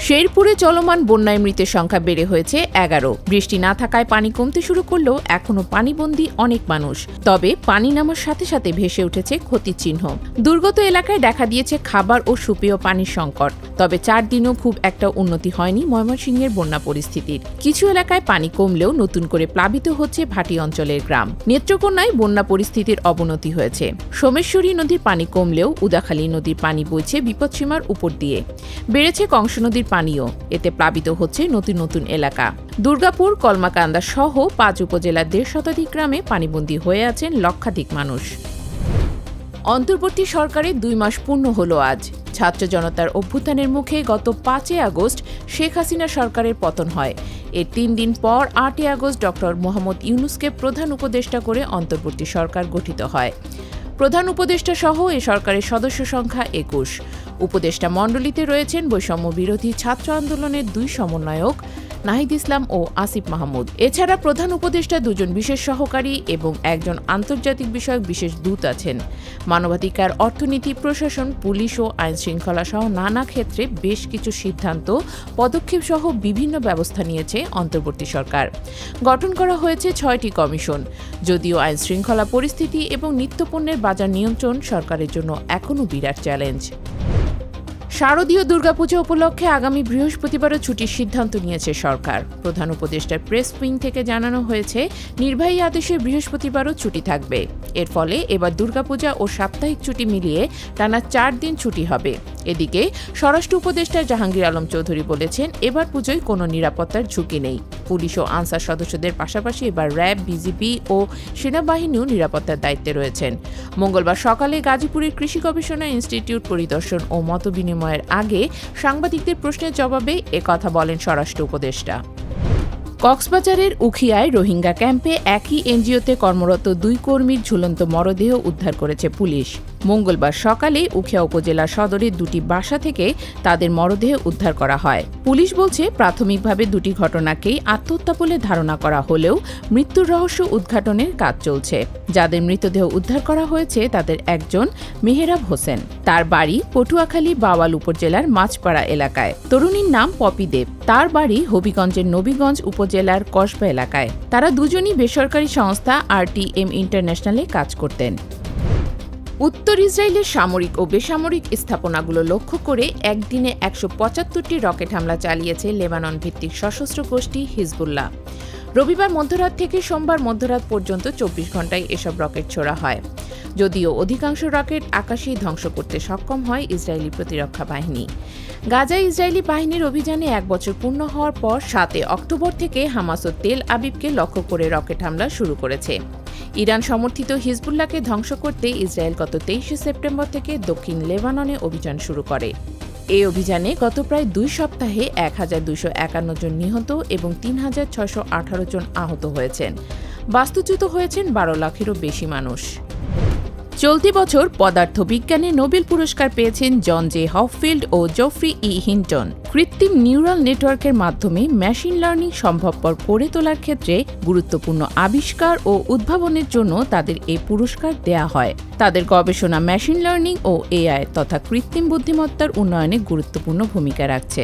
শেরপুরে চলমান বন্যায় মৃতের সংখ্যা বেড়ে হয়েছে 11। বৃষ্টি না থাকায় পানি কমতে শুরু করলেও এখনও পানিবন্দী অনেক মানুষ। তবে পানি নামার সাথে সাথে ভেসে উঠেছে ক্ষতির চিহ্ন। দুর্গত এলাকায় দেখা দিয়েছে খাবার ও সুপেয় পানির সংকট। তবে 4 দিনও খুব একটা উন্নতি হয়নি ময়মনসিংহের বন্যা পরিস্থিতির। কিছু এলাকায় পানি কমলেও নতুন করে প্লাবিত হচ্ছে ভাটি অঞ্চলের গ্রাম। নেত্রকোনায় বন্যা পরিস্থিতির অবনতি হয়েছে। সোমেশ্বরী নদীর পানি কমলেও উদাখালী নদীর পানি বইছে বিপদসীমার উপর দিয়ে। বেড়েছে কংস নদীর পানিও। এতে প্লাবিত হচ্ছে নতুন নতুন এলাকা। দুর্গাপুর, কলমাকান্দা সহ 5 উপজেলার 1.5 শতাধিক গ্রামে পানিবন্দী হয়ে আছেন লক্ষাধিক মানুষ। অন্তর্বর্তী সরকারের 2 মাস পূর্ণ হল আজ। ছাত্র জনতার অভ্যুত্থানের মুখে গত 5 আগস্ট শেখ হাসিনা সরকারের পতন হয়। এর 3 দিন পর 8 আগস্ট ডক্টর মোহাম্মদ ইউনূসকে প্রধান উপদেষ্টা করে অন্তর্বর্তী সরকার গঠিত হয়। প্রধান উপদেষ্টা সহ এ সরকারের সদস্য সংখ্যা 21। উপদেষ্টা মণ্ডলীতে রয়েছেন বৈষম্য বিরোধী ছাত্র আন্দোলনের 2 সমন্বয়ক নাহিদ ইসলাম ও আসিফ মাহমুদ। এছাড়া প্রধান উপদেষ্টা 2 জন বিশেষ সহকারী এবং 1 জন আন্তর্জাতিক বিষয়ক বিশেষ দূত আছেন। মানবাধিকার, অর্থনীতি, প্রশাসন, পুলিশ ও আইনশৃঙ্খলা সহ নানা ক্ষেত্রে বেশ কিছু সিদ্ধান্ত, পদক্ষেপ সহ বিভিন্ন ব্যবস্থা নিয়েছে অন্তর্বর্তী সরকার। গঠন করা হয়েছে 6টি কমিশন। যদিও আইনশৃঙ্খলা পরিস্থিতি এবং নিত্যপণ্যের বাজার নিয়ন্ত্রণ সরকারের জন্য এখনও বিরাট চ্যালেঞ্জ। শারদীয় দুর্গাপূজা উপলক্ষে আগামী বৃহস্পতিবারও ছুটির সিদ্ধান্ত নিয়েছে সরকার। প্রধান উপদেষ্টার প্রেস উইং থেকে জানানো হয়েছে, নির্বাহী আদেশে বৃহস্পতিবারও ছুটি থাকবে। এর ফলে এবার দুর্গাপূজা ও সাপ্তাহিক ছুটি মিলিয়ে টানা 4 দিন ছুটি হবে। এদিকে স্বরাষ্ট্র উপদেষ্টা জাহাঙ্গীর আলম চৌধুরী বলেছেন, এবার পুজোয় কোনো নিরাপত্তার ঝুঁকি নেই। পুলিশ ও আনসার সদস্যদের পাশাপাশি এবার র্যাব, বিজিবি ও সেনাবাহিনীও নিরাপত্তার দায়িত্বে রয়েছেন। মঙ্গলবার সকালে গাজীপুরের কৃষি গবেষণা ইনস্টিটিউট পরিদর্শন ও মতবিনিময়ের আগে সাংবাদিকদের প্রশ্নের জবাবে একথা বলেন স্বরাষ্ট্র উপদেষ্টা। কক্সবাজারের উখিয়ায় রোহিঙ্গা ক্যাম্পে একই এনজিওতে কর্মরত 2 কর্মীর ঝুলন্ত মরদেহ উদ্ধার করেছে পুলিশ। মঙ্গলবার সকালে উখিয়া উপজেলা সদরের 2টি বাসা থেকে তাদের মরদেহ উদ্ধার করা হয়। পুলিশ বলছে, প্রাথমিকভাবে 2টি ঘটনাকেই আত্মহত্যা বলে ধারণা করা হলেও মৃত্যুর রহস্য উদ্ঘাটনের কাজ চলছে। যাদের মৃতদেহ উদ্ধার করা হয়েছে তাদের একজন মেহেরাব হোসেন। তার বাড়ি পটুয়াখালী বাওয়াল উপজেলার মাছপাড়া এলাকায়। তরুণীর নাম পপি দেব। তার বাড়ি হবিগঞ্জের নবীগঞ্জ উপজেলার কসবা এলাকায়। তারা দুজনই বেসরকারি সংস্থা RTM ইন্টারন্যাশনালে কাজ করতেন। উত্তর ইসরায়েলের সামরিক ও বেসামরিক স্থাপনাগুলো লক্ষ্য করে একদিনে 175টি রকেট হামলা চালিয়েছে লেবানন ভিত্তিক সশস্ত্র গোষ্ঠী হিজবুল্লাহ। রবিবার মধ্যরাত থেকে সোমবার মধ্যরাত পর্যন্ত 24 ঘণ্টায় এসব রকেট ছোড়া হয়। যদিও অধিকাংশ রকেট আকাশেই ধ্বংস করতে সক্ষম হয় ইসরায়েলি প্রতিরক্ষা বাহিনী। গাজায় ইসরায়েলি বাহিনীর অভিযানে 1 বছর পূর্ণ হওয়ার পর 7 অক্টোবর থেকে হামাস ও তেল আবিবকে লক্ষ্য করে রকেট হামলা শুরু করেছে। ইরান সমর্থিত হিজবুল্লাহকে ধ্বংস করতে ইসরায়েল গত 23 সেপ্টেম্বর থেকে দক্ষিণ লেবাননে অভিযান শুরু করে। এই অভিযানে গত প্রায় 2 সপ্তাহে 1251 জন নিহত এবং 3618 জন আহত হয়েছেন। বাস্তুচ্যুত হয়েছেন 12 লাখেরও বেশি মানুষ। চলতি বছর পদার্থবিজ্ঞানে নোবেল পুরস্কার পেয়েছেন জন জে হপফিল্ড ও জফ্রি ই হিন্টন। কৃত্রিম নিউরাল নেটওয়ার্কের মাধ্যমে মেশিন লার্নিং সম্ভবপর করে তোলার ক্ষেত্রে গুরুত্বপূর্ণ আবিষ্কার ও উদ্ভাবনের জন্য তাদের এই পুরস্কার দেয়া হয়। তাদের গবেষণা মেশিন লার্নিং ও AI তথা কৃত্রিম বুদ্ধিমত্তার উন্নয়নে গুরুত্বপূর্ণ ভূমিকা রাখছে।